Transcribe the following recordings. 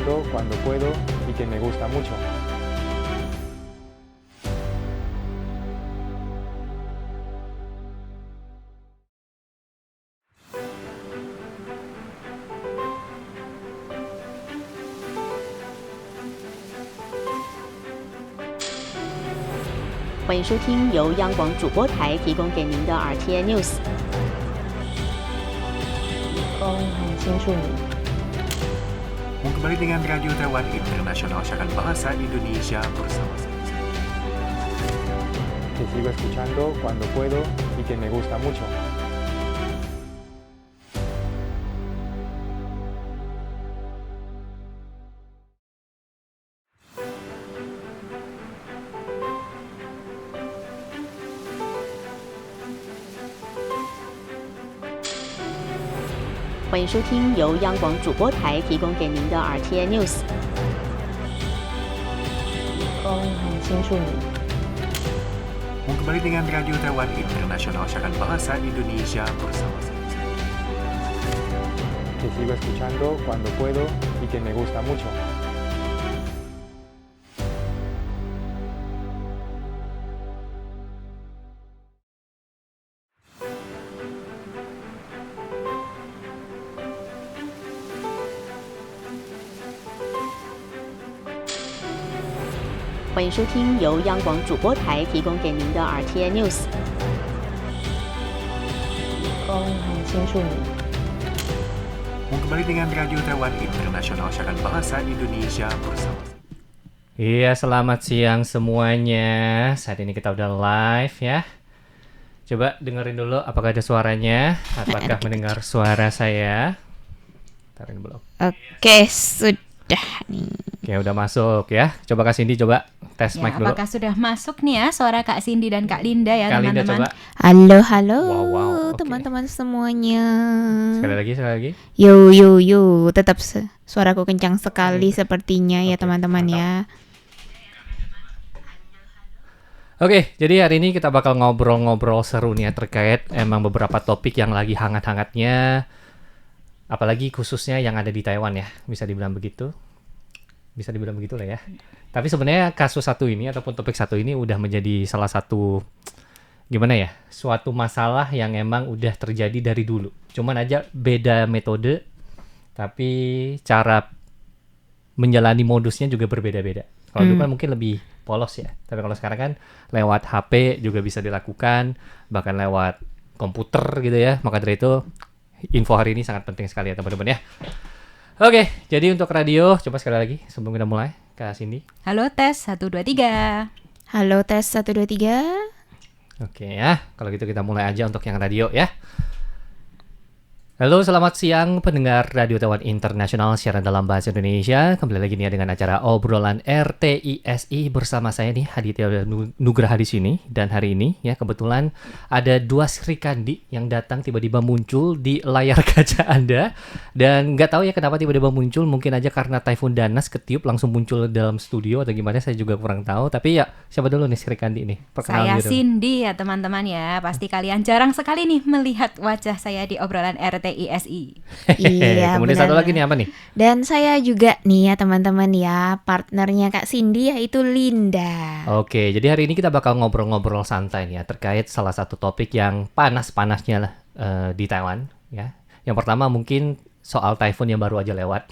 escuchando cuando puedo y que me gusta mucho. 欢迎收听由央广主播台提供给您的 RTI News。很清楚你。 Kembali dengan Radio Taiwan Internasional Siaran Bahasa Indonesia bersama saya. Que sigo escuchando cuando puedo y que me gusta mucho.欢迎收听由央广主播台提供给您的 RTI News。很清楚你。 Kembali dengan Radio Taiwan Internasional Siaran Bahasa Indonesia bersama saya. Que sigo escuchando cuando puedo y que me gusta mucho.欢迎收听由央广主播台提供给您的 RTI News。很清楚你。 Kembali dengan Radio Taiwan Internasional Siaran Bahasa Indonesia bersama saya. Iya, selamat siang semuanya. Saat ini kita udah live ya. Coba dengerin dulu apakah ada suaranya. Apakah mendengar suara saya? Tarin belum. Oke, sudah nih. Oke, udah masuk ya. Coba Kak Cindy coba tes mic dulu. Apakah sudah masuk nih ya suara Kak Cindy dan Kak Linda ya, Kak Linda teman-teman? coba. Halo, Wow, oke. teman-teman semuanya. Sekali lagi. Yo, tetap suaraku kencang sekali sepertinya ya Oke, teman-teman mantap. ya. Oke, jadi hari ini kita bakal ngobrol-ngobrol seru nih ya terkait emang beberapa topik yang lagi hangat-hangatnya. Apalagi khususnya yang ada di Taiwan ya. Bisa dibilang begitu lah ya. Tapi sebenarnya kasus satu ini ataupun topik satu ini udah menjadi salah satu gimana ya, suatu masalah yang emang udah terjadi dari dulu. Cuman aja beda metode, tapi cara menjalani modusnya juga berbeda-beda. Kalau dulu kan mungkin lebih polos ya. Tapi kalau sekarang kan lewat HP juga bisa dilakukan, bahkan lewat komputer gitu ya. Maka dari itu info hari ini sangat penting sekali ya teman-teman ya. Oke, jadi untuk radio, coba sekali lagi sebelum kita mulai, Kak Cindy. Halo tes 1 2 3. Halo tes 1 2 3. Oke ya, kalau gitu kita mulai aja untuk yang radio ya. Halo, selamat siang pendengar Radio Taiwan Internasional siaran dalam bahasa Indonesia. Kembali lagi nih dengan acara obrolan RTISI bersama saya nih Aditya Nugraha di sini. Dan hari ini ya kebetulan ada dua Sri Kandi yang datang tiba-tiba muncul di layar kaca Anda. Dan nggak tahu ya kenapa tiba-tiba muncul, mungkin aja karena Typhoon Danas ketiup langsung muncul dalam studio atau gimana, saya juga kurang tahu. Tapi ya siapa dulu nih Sri Kandi nih? Saya Perkenalan dulu. Cindy ya teman-teman ya. Pasti kalian jarang sekali nih melihat wajah saya di obrolan RTISI. Kemudian Iya, satu benar. lagi nih apa nih? Dan saya juga nih ya teman-teman ya, partnernya Kak Cindy yaitu Linda. Oke, jadi hari ini kita bakal ngobrol-ngobrol santai nih ya terkait salah satu topik yang panas-panasnya lah di Taiwan ya. Yang pertama mungkin soal typhoon yang baru aja lewat.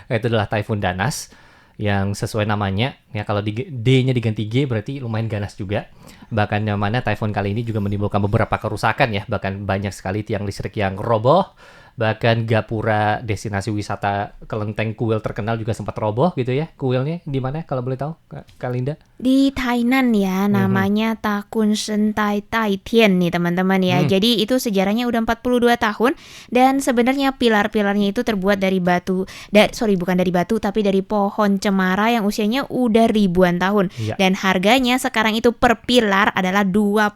Itu adalah Typhoon Danas yang sesuai namanya ya, kalau D-nya diganti G berarti lumayan ganas juga. Bahkan yang mana typhoon kali ini juga menimbulkan beberapa kerusakan ya, bahkan banyak sekali tiang listrik yang roboh. Bahkan gapura destinasi wisata kelenteng kuil terkenal juga sempat roboh gitu ya. Kuilnya di mana kalau boleh tahu, Kak Linda? Di Tainan ya, namanya Takun Sentai Tai Tien nih teman-teman ya. Jadi itu sejarahnya udah 42 tahun dan sebenarnya pilar-pilarnya itu terbuat dari batu, bukan dari batu tapi dari pohon cemara yang usianya udah ribuan tahun. Iya. Dan harganya sekarang itu per pilar adalah 20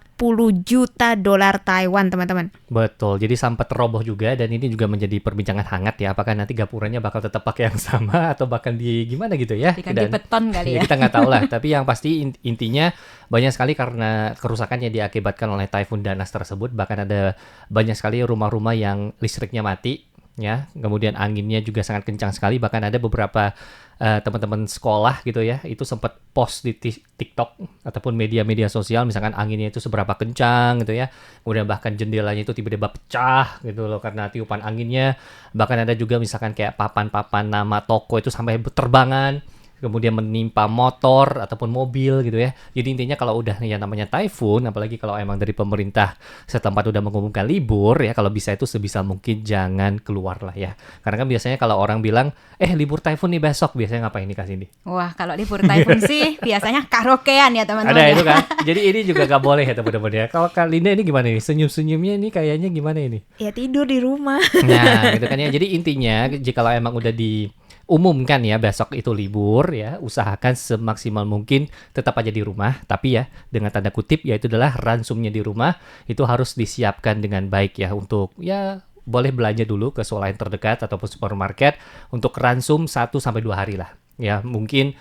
juta dolar Taiwan teman-teman. Betul, jadi sempat roboh juga dan ini juga menjadi perbincangan hangat ya. Apakah nanti gapuranya bakal tetap pakai yang sama atau bahkan di gimana gitu ya? Diganti beton kali ya. Kita nggak tahu lah. Tapi yang pasti intinya banyak sekali karena kerusakan yang diakibatkan oleh Typhoon Danas tersebut. Bahkan ada banyak sekali rumah-rumah yang listriknya mati ya. Kemudian anginnya juga sangat kencang sekali, bahkan ada beberapa teman-teman sekolah gitu ya, itu sempat post di TikTok ataupun media-media sosial, misalkan anginnya itu seberapa kencang gitu ya. Kemudian bahkan jendelanya itu tiba-tiba pecah gitu loh karena tiupan anginnya. Bahkan ada juga misalkan kayak papan-papan nama toko itu sampai berterbangan, kemudian menimpa motor ataupun mobil gitu ya. Jadi intinya kalau udah yang namanya typhoon, apalagi kalau emang dari pemerintah setempat udah mengumumkan libur ya, kalau bisa itu sebisa mungkin jangan keluar lah ya. Karena kan biasanya kalau orang bilang, libur typhoon nih besok, biasanya ngapain nih Kak Cindy? Wah, kalau libur typhoon sih biasanya karaokean ya teman-teman. Ada ya. itu kan. Jadi ini juga gak boleh ya teman-teman ya. Kalau Kak Linda ini gimana nih? Senyum-senyumnya ini kayaknya gimana ini? Ya tidur di rumah. Nah gitu kan ya. Jadi intinya jikalau emang udah diumumkan ya besok itu libur ya, usahakan semaksimal mungkin tetap aja di rumah. Tapi ya dengan tanda kutip yaitu adalah ransumnya di rumah itu harus disiapkan dengan baik ya, untuk ya boleh belanja dulu ke swalayan terdekat ataupun supermarket untuk ransum 1-2 hari lah ya. Mungkin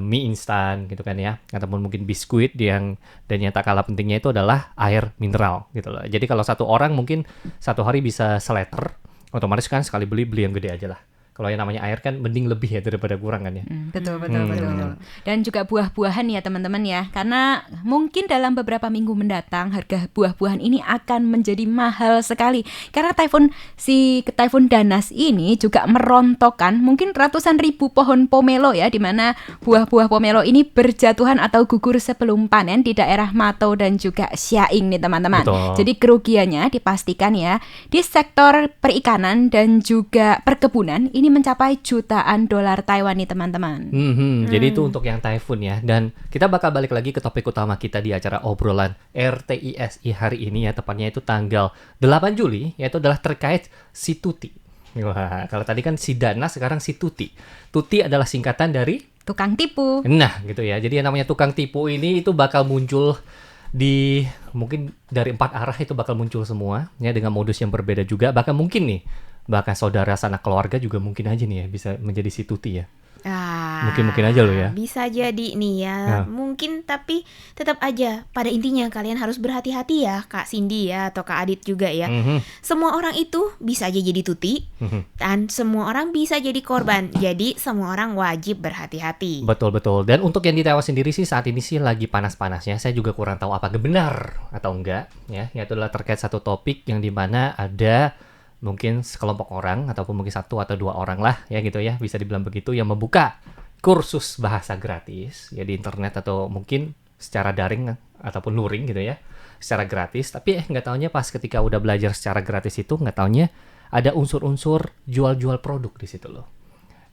mie instan gitu kan ya, ataupun mungkin biskuit dan yang tak kalah pentingnya itu adalah air mineral gitu loh. Jadi kalau satu orang mungkin satu hari bisa seliter, otomatis kan sekali beli yang gede aja lah. Kalau yang namanya air kan mending lebih ya daripada kurang kan ya. Betul. Dan juga buah-buahan ya teman-teman ya. Karena mungkin dalam beberapa minggu mendatang harga buah-buahan ini akan menjadi mahal sekali. Karena Typhoon Danas ini juga merontokkan mungkin ratusan ribu pohon pomelo ya, di mana buah-buah pomelo ini berjatuhan atau gugur sebelum panen di daerah Matau dan juga Siaing nih teman-teman. Betul. Jadi kerugiannya dipastikan ya di sektor perikanan dan juga perkebunan ini mencapai jutaan dolar Taiwan nih teman-teman. Jadi itu untuk yang typhoon ya. Dan kita bakal balik lagi ke topik utama kita di acara obrolan RTISI hari ini ya. Tepatnya itu tanggal 8 Juli, yaitu adalah terkait si Tuti. Wah, kalau tadi kan si Dana, sekarang si Tuti. Tuti adalah singkatan dari Tukang tipu. Nah gitu ya. Jadi yang namanya tukang tipu ini itu bakal muncul mungkin dari 4 arah, itu bakal muncul semua ya, dengan modus yang berbeda juga. Bahkan mungkin nih, bahkan saudara sanak keluarga juga mungkin aja nih ya bisa menjadi si Tuti ya. Mungkin aja loh ya. Bisa jadi nih ya. Mungkin, tapi tetap aja pada intinya kalian harus berhati-hati ya, Kak Cindy ya, atau Kak Adit juga ya. Semua orang itu bisa aja jadi Tuti, dan semua orang bisa jadi korban. Jadi semua orang wajib berhati-hati. Betul. Dan untuk yang di Taiwan sendiri sih saat ini sih lagi panas-panasnya. Saya juga kurang tahu apakah benar atau enggak ya. Yaitu adalah terkait satu topik yang dimana ada mungkin sekelompok orang ataupun mungkin 1 atau 2 orang lah ya gitu ya, bisa dibilang begitu, yang membuka kursus bahasa gratis ya di internet atau mungkin secara daring ataupun luring gitu ya, secara gratis. Tapi nggak taunya pas ketika udah belajar secara gratis itu nggak taunya ada unsur-unsur jual-jual produk di situ loh.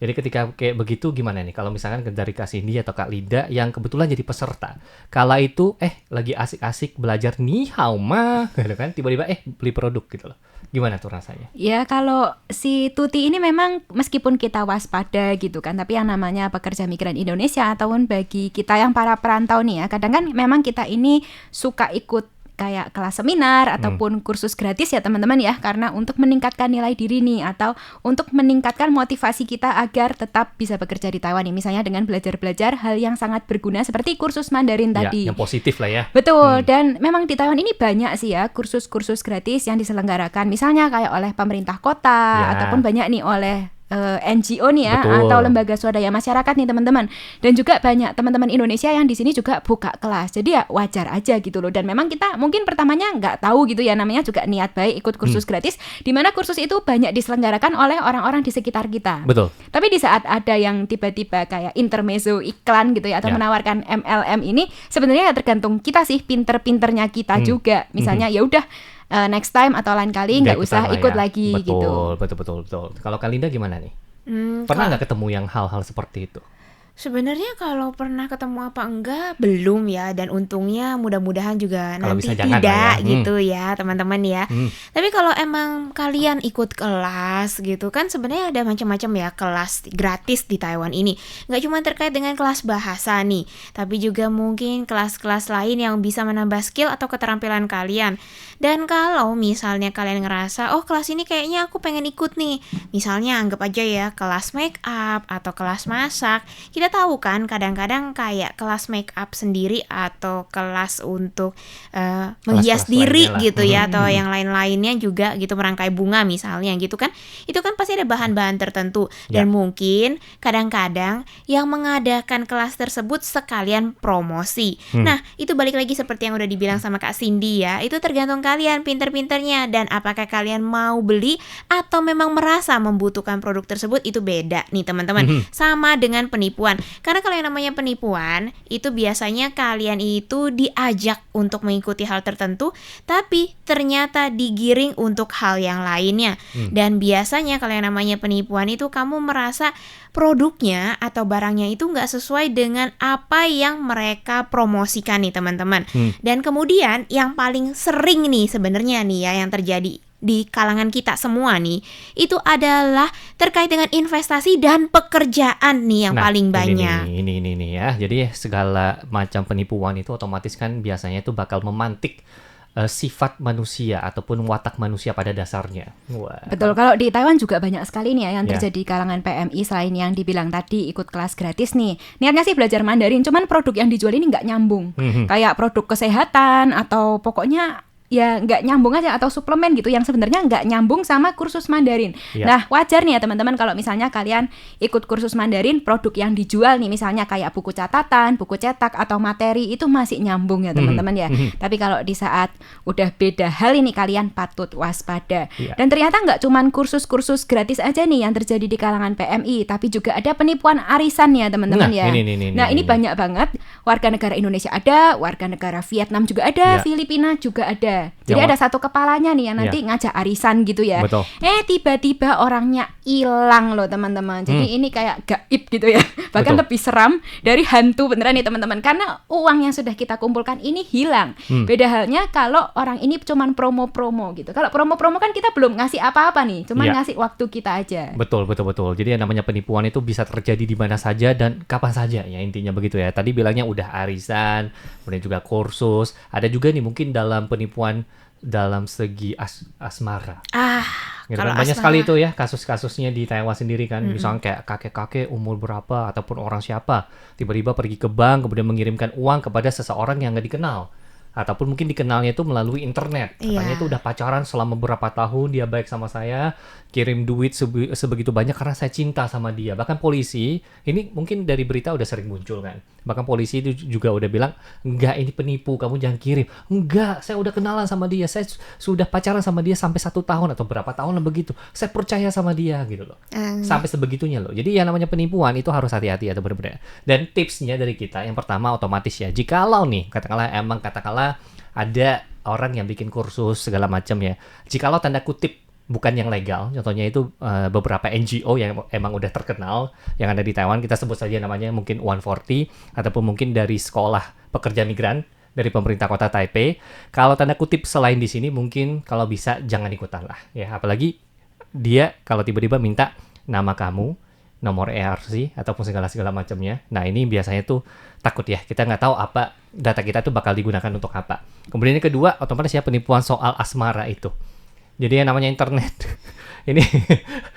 Jadi ketika kayak begitu gimana nih kalau misalkan dari Kak Cindy atau Kak Linda yang kebetulan jadi peserta, kala itu lagi asik-asik belajar ni hao ma gitu kan, tiba-tiba beli produk gitu loh. Gimana tuh rasanya? Ya kalau si Tuti ini memang meskipun kita waspada gitu kan, tapi yang namanya pekerja migran Indonesia ataupun bagi kita yang para perantau nih ya, kadang kan memang kita ini suka ikut kayak kelas seminar ataupun kursus gratis ya teman-teman ya, karena untuk meningkatkan nilai diri nih, atau untuk meningkatkan motivasi kita agar tetap bisa bekerja di Taiwan nih, misalnya dengan belajar hal yang sangat berguna seperti kursus Mandarin tadi. Yang positif lah ya. Betul. Dan memang di Taiwan ini banyak sih ya kursus-kursus gratis yang diselenggarakan, misalnya kayak oleh pemerintah kota ataupun banyak nih oleh NGO nih ya. Betul. Atau lembaga swadaya masyarakat nih teman-teman. Dan juga banyak teman-teman Indonesia yang di sini juga buka kelas. Jadi ya wajar aja gitu loh. Dan memang kita mungkin pertamanya nggak tahu gitu ya, namanya juga niat baik ikut kursus gratis, di mana kursus itu banyak diselenggarakan oleh orang-orang di sekitar kita. Betul. Tapi di saat ada yang tiba-tiba kayak intermezzo iklan gitu ya, atau menawarkan MLM ini, sebenarnya tergantung kita sih, pinter-pinternya kita juga. Misalnya ya udah next time atau lain kali nggak usah ikut lagi gitu. Betul. Kalau Kak Linda gimana nih? Pernah nggak ketemu yang hal-hal seperti itu? Sebenarnya kalau pernah ketemu apa enggak belum ya, dan untungnya mudah-mudahan juga kalau nanti tidak ya. Gitu ya teman-teman ya. Tapi kalau emang kalian ikut kelas gitu kan, sebenarnya ada macam-macam ya kelas gratis di Taiwan ini. Nggak cuma terkait dengan kelas bahasa nih, tapi juga mungkin kelas-kelas lain yang bisa menambah skill atau keterampilan kalian. Dan kalau misalnya kalian ngerasa, oh kelas ini kayaknya aku pengen ikut nih, misalnya anggap aja ya kelas make up atau kelas masak, kita kita tahu kan kadang-kadang kayak kelas make up sendiri atau kelas untuk menghias diri lainnya lah. gitu ya, atau yang lain-lainnya juga gitu, merangkai bunga misalnya gitu kan, itu kan pasti ada bahan-bahan tertentu dan mungkin kadang-kadang yang mengadakan kelas tersebut sekalian promosi. Nah itu balik lagi seperti yang udah dibilang sama Kak Cindy ya, itu tergantung kalian pinter-pinternya dan apakah kalian mau beli atau memang merasa membutuhkan produk tersebut, itu beda nih teman-teman. Sama dengan penipuan, karena kalau yang namanya penipuan itu biasanya kalian itu diajak untuk mengikuti hal tertentu tapi ternyata digiring untuk hal yang lainnya. Dan biasanya kalau yang namanya penipuan itu kamu merasa produknya atau barangnya itu nggak sesuai dengan apa yang mereka promosikan nih teman-teman. Dan kemudian yang paling sering nih sebenarnya nih ya yang terjadi di kalangan kita semua nih, itu adalah terkait dengan investasi dan pekerjaan nih yang paling banyak. Ini ya. Jadi segala macam penipuan itu otomatis kan biasanya itu bakal memantik sifat manusia ataupun watak manusia pada dasarnya. Wah. Betul, kalau di Taiwan juga banyak sekali nih ya yang terjadi di kalangan PMI, selain yang dibilang tadi ikut kelas gratis nih. Niatnya sih belajar Mandarin, cuman produk yang dijual ini nggak nyambung. Kayak produk kesehatan atau pokoknya ya nggak nyambung aja, atau suplemen gitu yang sebenarnya nggak nyambung sama kursus Mandarin. Nah wajar nih ya teman-teman kalau misalnya kalian ikut kursus Mandarin, produk yang dijual nih misalnya kayak buku catatan, buku cetak atau materi itu masih nyambung ya teman-teman ya. Tapi kalau di saat udah beda hal ini kalian patut waspada. Dan ternyata nggak cuman kursus-kursus gratis aja nih yang terjadi di kalangan PMI, tapi juga ada penipuan arisan ya teman-teman ya. Ini banyak banget, warga negara Indonesia ada, warga negara Vietnam juga ada, Filipina juga ada. Jadi ada satu kepalanya nih yang nanti ngajak arisan gitu ya. Betul. Tiba-tiba orangnya hilang loh teman-teman. Jadi ini kayak gaib gitu ya. Bahkan lebih seram dari hantu beneran nih teman-teman. Karena uang yang sudah kita kumpulkan ini hilang. Beda halnya kalau orang ini cuman promo-promo gitu. Kalau promo-promo kan kita belum ngasih apa-apa nih, cuman ngasih waktu kita aja. Betul. Jadi yang namanya penipuan itu bisa terjadi di mana saja dan kapan saja ya, intinya begitu ya. Tadi bilangnya udah arisan, kemudian juga kursus. Ada juga nih mungkin dalam penipuan dalam segi asmara. Gitu kan. Banyak sekali itu ya kasus-kasusnya di Taiwan sendiri kan. Misalnya kayak kakek-kakek umur berapa ataupun orang siapa tiba-tiba pergi ke bank kemudian mengirimkan uang kepada seseorang yang nggak dikenal. Ataupun mungkin dikenalnya itu melalui internet. Katanya itu udah pacaran selama beberapa tahun, dia baik sama saya, kirim duit sebegitu banyak karena saya cinta sama dia. Bahkan polisi, ini mungkin dari berita udah sering muncul kan. Bahkan polisi itu juga udah bilang, enggak ini penipu, kamu jangan kirim. Enggak, saya udah kenalan sama dia, saya sudah pacaran sama dia sampai 1 tahun atau berapa tahun lah begitu. Saya percaya sama dia gitu loh. Sampai sebegitunya loh. Jadi yang namanya penipuan itu harus hati-hati atau benar-benar. Dan tipsnya dari kita, yang pertama otomatis ya, jikalau nih, katakanlah ada orang yang bikin kursus segala macam ya. Jikalau tanda kutip bukan yang legal, contohnya itu beberapa NGO yang emang udah terkenal yang ada di Taiwan, kita sebut saja namanya mungkin 140 ataupun mungkin dari sekolah pekerja migran dari pemerintah kota Taipei. Kalau tanda kutip selain di sini mungkin kalau bisa jangan ikutan lah ya, apalagi dia kalau tiba-tiba minta nama kamu, nomor ERC ataupun segala macamnya. Nah ini biasanya tuh takut ya, kita nggak tahu apa data kita tuh bakal digunakan untuk apa. Kemudian yang kedua otomatis ya penipuan soal asmara itu. Jadi yang namanya internet ini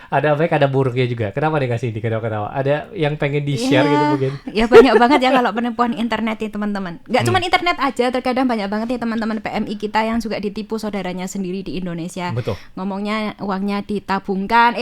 ada baik ada buruknya juga. Kenapa dikasih di ketawa-ketawa? Ada yang pengen di-share gitu mungkin? Ya banyak banget ya kalau penipuan internet nih teman-teman. Nggak cuma internet aja, terkadang banyak banget nih teman-teman PMI kita yang juga ditipu saudaranya sendiri di Indonesia. Betul. Ngomongnya uangnya ditabungkan,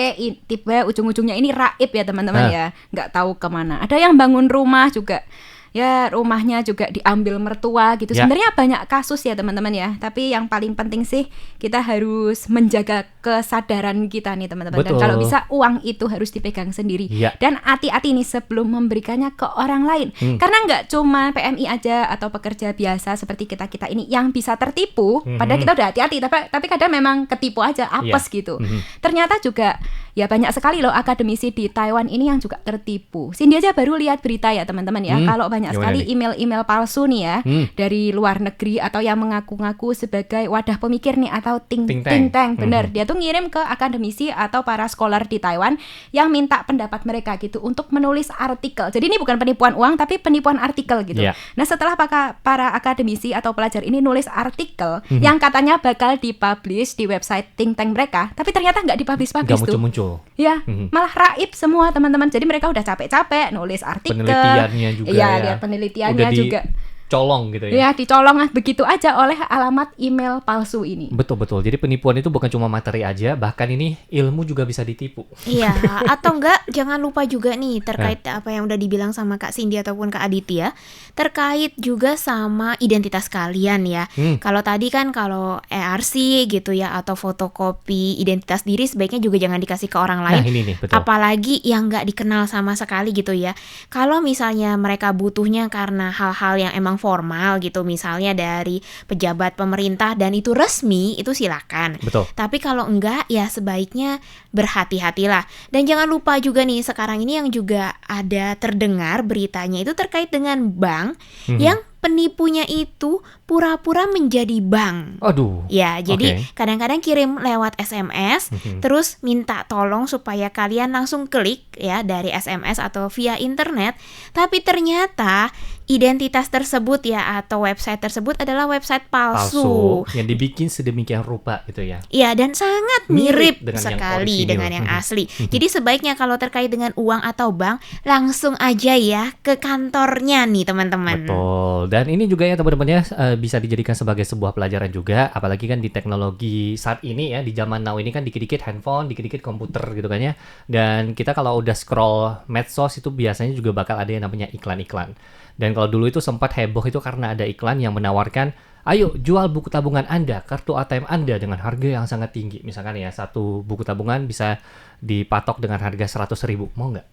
tiba ujung-ujungnya ini raib ya teman-teman ya. Nggak tahu kemana. Ada yang bangun rumah juga. Ya rumahnya juga diambil mertua gitu. Sebenarnya banyak kasus ya teman-teman ya. Tapi yang paling penting sih kita harus menjaga kesadaran kita nih teman-teman. Dan kalau bisa uang itu harus dipegang sendiri. Dan hati-hati nih sebelum memberikannya ke orang lain. Karena nggak cuma PMI aja atau pekerja biasa seperti kita-kita ini yang bisa tertipu. Padahal kita udah hati-hati, tapi kadang memang ketipu aja, apes gitu. Ternyata juga ya banyak sekali loh akademisi di Taiwan ini yang juga tertipu. Cindy aja baru lihat berita ya teman-teman ya. Kalau banyak banyak Gimana sekali nih? email-email palsu nih ya dari luar negeri atau yang mengaku-ngaku sebagai wadah pemikir nih atau think tank. Bener, dia tuh ngirim ke akademisi atau para scholar di Taiwan yang minta pendapat mereka gitu untuk menulis artikel. Jadi ini bukan penipuan uang tapi penipuan artikel gitu. Yeah. Nah setelah para akademisi atau pelajar ini nulis artikel yang katanya bakal dipublish di website think tank mereka, tapi ternyata nggak dipublish Nggak tuh. muncul-muncul. Ya, malah raib semua teman-teman. Jadi mereka udah capek-capek nulis artikel. Penelitiannya juga Iya, ya. lihat penelitiannya Udah juga. colong gitu ya. Ya, dicolong begitu aja oleh alamat email palsu ini. Betul. Jadi penipuan itu bukan cuma materi aja, bahkan ini ilmu juga bisa ditipu. Iya, atau enggak jangan lupa juga nih terkait apa yang udah dibilang sama Kak Cindy ataupun Kak Aditya, terkait juga sama identitas kalian ya. Kalau tadi kan kalau ERC gitu ya atau fotokopi identitas diri sebaiknya juga jangan dikasih ke orang lain. Nah, ini nih, betul. Apalagi yang nggak dikenal sama sekali gitu ya. Kalau misalnya mereka butuhnya karena hal-hal yang emang formal gitu, misalnya dari pejabat pemerintah dan itu resmi, itu silakan. Betul. Tapi kalau enggak ya sebaiknya berhati-hatilah. Dan jangan lupa juga nih sekarang ini yang juga ada terdengar beritanya itu terkait dengan bank yang penipunya itu pura-pura menjadi bank. Aduh. Ya, jadi Oke. kadang-kadang kirim lewat SMS, terus minta tolong supaya kalian langsung klik ya dari SMS atau via internet. Tapi ternyata identitas tersebut ya atau website tersebut adalah website palsu. Yang dibikin sedemikian rupa gitu ya. Iya, dan sangat mirip dengan yang sekali orisinil. dengan yang asli. Jadi sebaiknya kalau terkait dengan uang atau bank, langsung aja ya ke kantornya nih teman-teman. Betul. Dan ini juga ya teman-teman ya bisa dijadikan sebagai sebuah pelajaran juga, apalagi kan di teknologi saat ini ya, di zaman now ini kan dikit-dikit handphone, dikit-dikit komputer gitu kan ya. Dan kita kalau udah scroll medsos itu biasanya juga bakal ada yang namanya iklan-iklan. Dan kalau dulu itu sempat heboh itu karena ada iklan yang menawarkan, ayo jual buku tabungan Anda, kartu ATM Anda dengan harga yang sangat tinggi. Misalkan ya, satu buku tabungan bisa dipatok dengan harga 100.000. Mau nggak?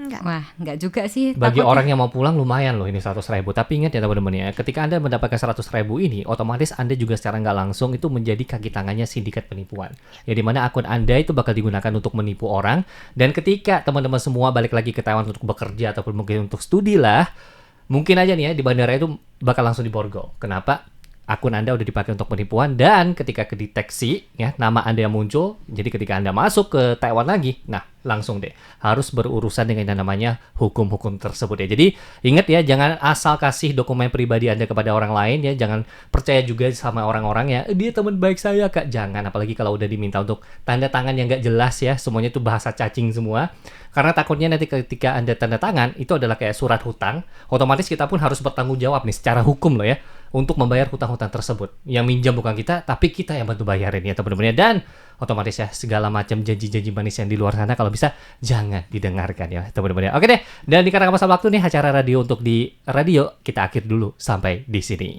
Enggak. Wah, enggak juga sih. Bagi Takutnya- orang yang mau pulang lumayan loh ini 100.000. Tapi ingat ya teman-teman ya, ketika Anda mendapatkan 100.000 ini, otomatis Anda juga secara nggak langsung itu menjadi kaki tangannya sindikat penipuan. Ya dimana akun Anda itu bakal digunakan untuk menipu orang. Dan ketika teman-teman semua balik lagi ke Taiwan untuk bekerja ataupun mungkin untuk studi lah, mungkin aja nih ya di bandara itu bakal langsung diborgol. Kenapa? Akun Anda udah dipakai untuk penipuan dan ketika kedeteksi ya nama Anda yang muncul, jadi ketika Anda masuk ke Taiwan lagi, nah langsung deh harus berurusan dengan yang namanya hukum-hukum tersebut ya. Jadi ingat ya, jangan asal kasih dokumen pribadi Anda kepada orang lain ya, jangan percaya juga sama orang-orang ya, dia teman baik saya Kak, jangan, apalagi kalau udah diminta untuk tanda tangan yang nggak jelas ya, semuanya itu bahasa cacing semua. Karena takutnya nanti ketika Anda tanda tangan itu adalah kayak surat hutang, otomatis kita pun harus bertanggung jawab nih secara hukum loh ya untuk membayar hutang-hutang tersebut. Yang minjam bukan kita, tapi kita yang bantu bayarin ya teman-teman ya. Dan otomatis ya segala macam janji-janji manis yang di luar sana kalau bisa jangan didengarkan ya teman-teman ya. Oke deh, dan dikarenakan masalah waktu nih acara radio untuk di radio kita akhir dulu sampai di sini.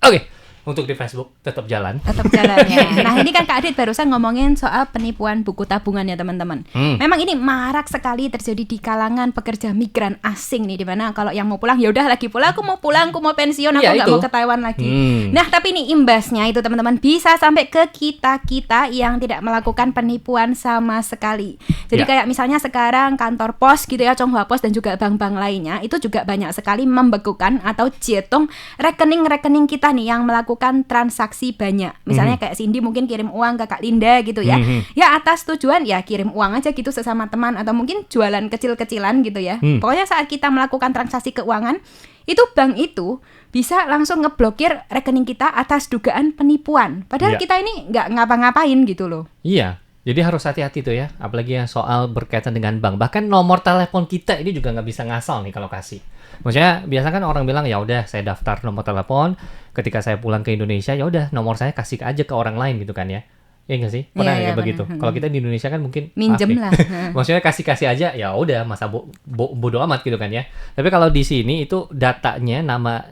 Oke. Untuk di Facebook tetap jalan. Tetap jalan ya. Nah ini kan Kak Adit barusan ngomongin soal penipuan buku tabungan ya teman-teman. Memang ini marak sekali terjadi di kalangan pekerja migran asing nih, dimana kalau yang mau pulang ya udah lagi pulang, aku mau pulang, aku mau pensiun, aku Iya, nggak itu. mau ke Taiwan lagi. Nah tapi ini imbasnya itu teman-teman bisa sampai ke kita yang tidak melakukan penipuan sama sekali. Jadi Ya. kayak misalnya sekarang kantor pos gitu ya, Chonghua Pos dan juga bank-bank lainnya itu juga banyak sekali membekukan atau jetong rekening-rekening kita nih yang melakukan transaksi banyak. Misalnya kayak Cindy mungkin kirim uang ke Kak Linda gitu ya. Ya atas tujuan ya kirim uang aja gitu sesama teman atau mungkin jualan kecil-kecilan gitu ya. Pokoknya saat kita melakukan transaksi keuangan, itu bank itu bisa langsung ngeblokir rekening kita atas dugaan penipuan. Padahal Iya. kita ini nggak ngapa-ngapain gitu loh. Iya, jadi harus hati-hati tuh ya, apalagi yang soal berkaitan dengan bank. Bahkan nomor telepon kita ini juga nggak bisa ngasal nih kalau kasih. Maksudnya biasa kan orang bilang ya udah saya daftar nomor telepon, ketika saya pulang ke Indonesia ya udah nomor saya kasih aja ke orang lain gitu kan ya. Iya nggak sih? Pernah Iya, nggak benar. begitu? Kalau kita di Indonesia kan mungkin Minjem maaf nih. lah. Maksudnya kasih aja ya udah masa bodo amat gitu kan ya. Tapi kalau di sini itu datanya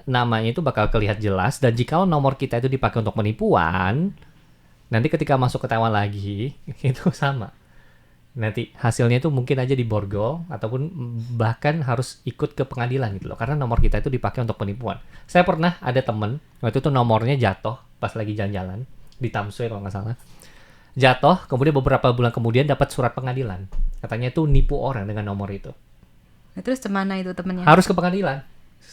namanya itu bakal kelihatan jelas, dan jika nomor kita itu dipakai untuk penipuan, nanti ketika masuk ke Taiwan lagi itu sama. Nanti hasilnya itu mungkin aja diborgol ataupun bahkan harus ikut ke pengadilan gitu loh, karena nomor kita itu dipakai untuk penipuan. Saya pernah ada temen waktu itu nomornya jatuh pas lagi jalan-jalan di Tamsui kalau nggak salah. Jatuh, kemudian beberapa bulan kemudian dapat surat pengadilan. Katanya itu nipu orang dengan nomor itu. Terus kemana itu temennya? Harus ke pengadilan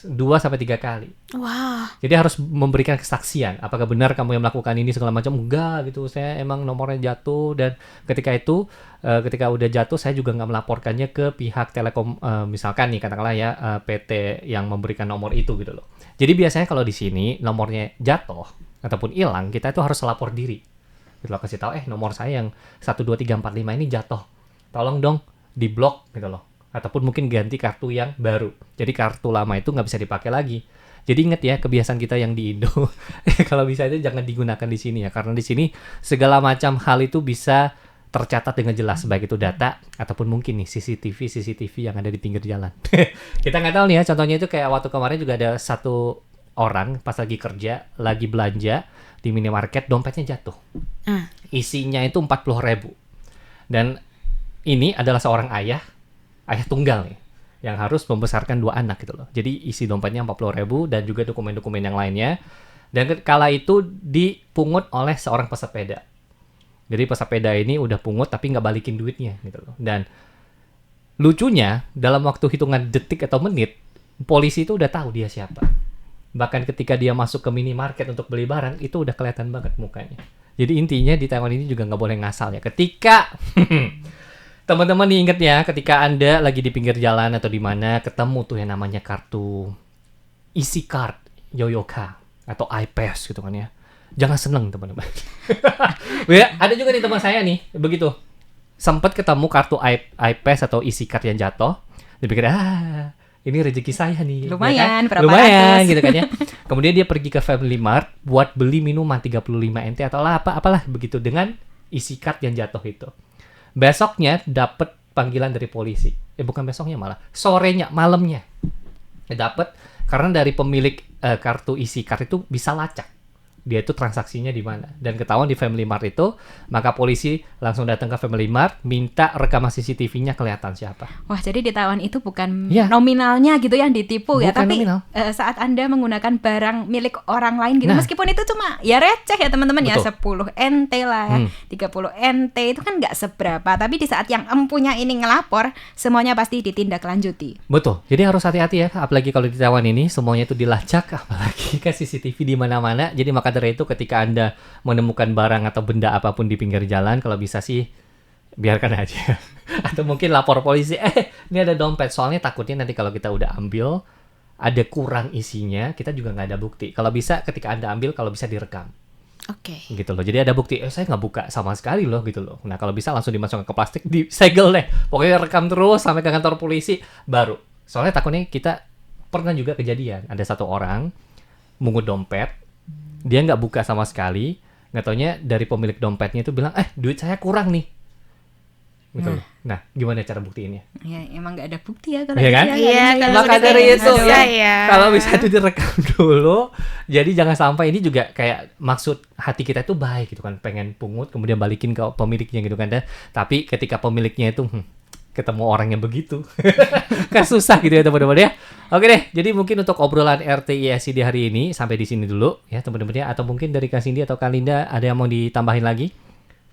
2-3 kali. Wah. Jadi harus memberikan kesaksian. Apakah benar kamu yang melakukan ini segala macam? Enggak gitu. Saya emang nomornya jatuh dan ketika itu ketika udah jatuh saya juga nggak melaporkannya ke pihak Telekom misalkan nih katakanlah ya PT yang memberikan nomor itu gitu loh. Jadi biasanya kalau di sini nomornya jatuh ataupun hilang kita itu harus lapor diri. Gitu loh, kasih tahu nomor saya yang 12345 ini jatuh. Tolong dong diblok gitu loh. Ataupun mungkin ganti kartu yang baru. Jadi kartu lama itu nggak bisa dipakai lagi. Jadi ingat ya kebiasaan kita yang di Indo. Kalau bisa itu jangan digunakan di sini ya. Karena di sini segala macam hal itu bisa tercatat dengan jelas. Baik itu data ataupun mungkin nih CCTV yang ada di pinggir jalan. Kita nggak tahu nih ya. Contohnya itu kayak waktu kemarin juga ada satu orang pas lagi kerja, lagi belanja di minimarket, dompetnya jatuh. Isinya itu 40.000. Dan ini adalah seorang ayah tunggal nih yang harus membesarkan 2 anak gitu loh. Jadi isi dompetnya 40.000 dan juga dokumen-dokumen yang lainnya. Dan kala itu dipungut oleh seorang pesepeda. Jadi pesepeda ini udah pungut tapi nggak balikin duitnya gitu loh. Dan lucunya dalam waktu hitungan detik atau menit polisi itu udah tahu dia siapa. Bahkan ketika dia masuk ke minimarket untuk beli barang itu udah kelihatan banget mukanya. Jadi intinya di Taiwan ini juga nggak boleh ngasal ya. Ketika teman-teman nih inget ya, ketika Anda lagi di pinggir jalan atau di mana ketemu tuh yang namanya kartu Easy Card, Yoyoka atau iPass gitu kan ya. Jangan seneng teman-teman. Ya, ada juga nih teman saya nih, begitu. Sempat ketemu kartu iPass atau Easy Card yang jatuh, dia pikir ini rezeki saya nih. Lumayan, ya kan? berapa Lumayan ratus. gitu kan ya. Kemudian dia pergi ke Family Mart buat beli minuman 35 NT atau apalah begitu dengan Easy Card yang jatuh itu. Besoknya dapat panggilan dari polisi. Bukan besoknya malah, sorenya, malamnya. Dapat karena dari pemilik kartu Easy Card itu bisa lacak. Dia itu transaksinya di mana. Dan ketahuan di Family Mart itu, maka polisi langsung datang ke Family Mart, minta rekaman CCTV-nya kelihatan siapa. Wah, jadi di Taiwan itu bukan Ya. nominalnya gitu yang ditipu ya, Bukan tapi nominal. Saat Anda menggunakan barang milik orang lain gitu, Nah. meskipun itu cuma ya receh ya teman-teman ya, Betul. 10 NT lah, 30 NT itu kan nggak seberapa, tapi di saat yang empunya ini ngelapor, semuanya pasti ditindaklanjuti. Betul. Jadi harus hati-hati ya, apalagi kalau di Taiwan ini semuanya itu dilacak, apalagi kan CCTV di mana-mana. Jadi maka dari itu ketika Anda menemukan barang atau benda apapun di pinggir jalan, kalau bisa sih biarkan aja. Atau mungkin lapor polisi, ini ada dompet. Soalnya takutnya nanti kalau kita udah ambil, ada kurang isinya, kita juga nggak ada bukti. Kalau bisa ketika Anda ambil, kalau bisa direkam. Oke. Gitu loh. Jadi ada bukti, saya nggak buka sama sekali loh gitu loh. Nah kalau bisa langsung dimasukkan ke plastik, disegel deh. Pokoknya rekam terus sampai ke kantor polisi, baru. Soalnya takutnya kita pernah juga kejadian. Ada satu orang mungut dompet, dia nggak buka sama sekali, nggak taunya dari pemilik dompetnya itu bilang, duit saya kurang nih. Gitu. Nah, gimana cara buktiinnya? Ya emang nggak ada bukti ya kalau Iya kan? Iya, kalau Maka udah dari kayak itu gitu, ya. kalau bisa itu direkam dulu. Jadi jangan sampai ini juga kayak maksud hati kita itu baik gitu kan, pengen pungut kemudian balikin ke pemiliknya gitu kan. Tapi ketika pemiliknya itu ketemu orang yang begitu, kan susah gitu ya teman-teman ya. Oke deh, jadi mungkin untuk obrolan RTISI di hari ini sampai di sini dulu ya teman-teman ya. Atau mungkin dari Kak Cindy atau Kak Linda ada yang mau ditambahin lagi?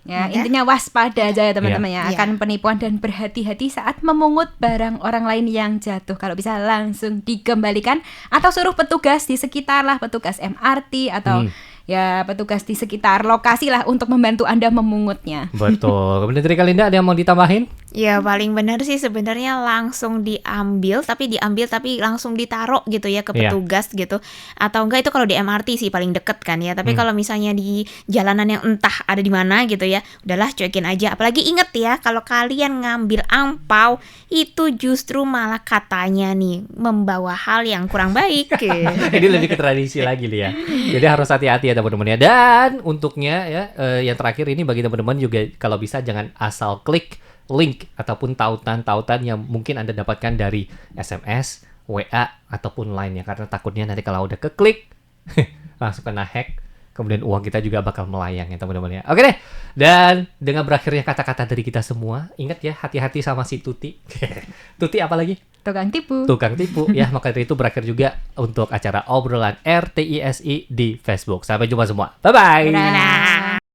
Ya, intinya waspada aja ya teman-teman ya Iya. akan penipuan dan berhati-hati saat memungut barang orang lain yang jatuh. Kalau bisa langsung dikembalikan atau suruh petugas di sekitar lah, petugas MRT atau ya petugas di sekitar lokasi lah untuk membantu Anda memungutnya. Betul. Kemudian dari Kak Linda ada yang mau ditambahin? Ya paling benar sih sebenarnya langsung diambil tapi langsung ditaruh gitu ya ke Iya. petugas gitu. Atau enggak itu kalau di MRT sih paling deket kan ya. Tapi kalau misalnya di jalanan yang entah ada di mana gitu ya, udahlah cuekin aja. Apalagi inget ya kalau kalian ngambil angpau itu justru malah katanya nih membawa hal yang kurang baik. Ini lebih ke tradisi lagi nih ya. Jadi harus hati-hati ya teman-teman ya. Dan untuknya ya yang terakhir ini bagi teman-teman juga kalau bisa jangan asal klik link ataupun tautan-tautan yang mungkin Anda dapatkan dari SMS, WA ataupun lainnya karena takutnya nanti kalau udah keklik langsung kena hack. Kemudian uang kita juga bakal melayang ya teman-teman ya. Oke deh. Dan dengan berakhirnya kata-kata dari kita semua, ingat ya hati-hati sama si Tuti. Tuti apa lagi? Tukang tipu. Tukang tipu ya. Maka dari itu berakhir juga untuk acara obrolan RTISI di Facebook. Sampai jumpa semua. Bye-bye. Dadah.